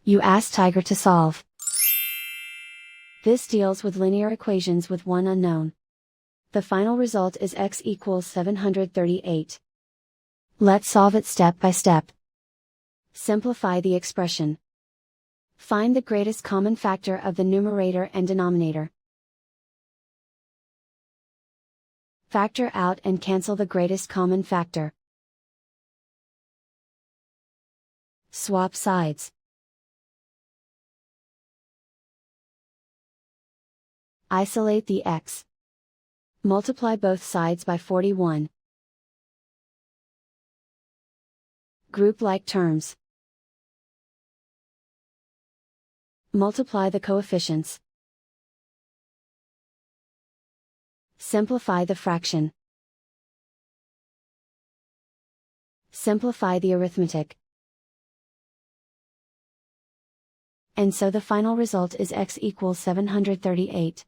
You ask Tiger to solve. This deals with linear equations with one unknown. The final result is x equals 738. Let's solve it step by step. Simplify the expression. Find the greatest common factor of the numerator and denominator. Factor out and cancel the greatest common factor. Swap sides. Isolate the x. Multiply both sides by 41. Group like terms. Multiply the coefficients. Simplify the fraction. Simplify the arithmetic. And so the final result is x equals 738.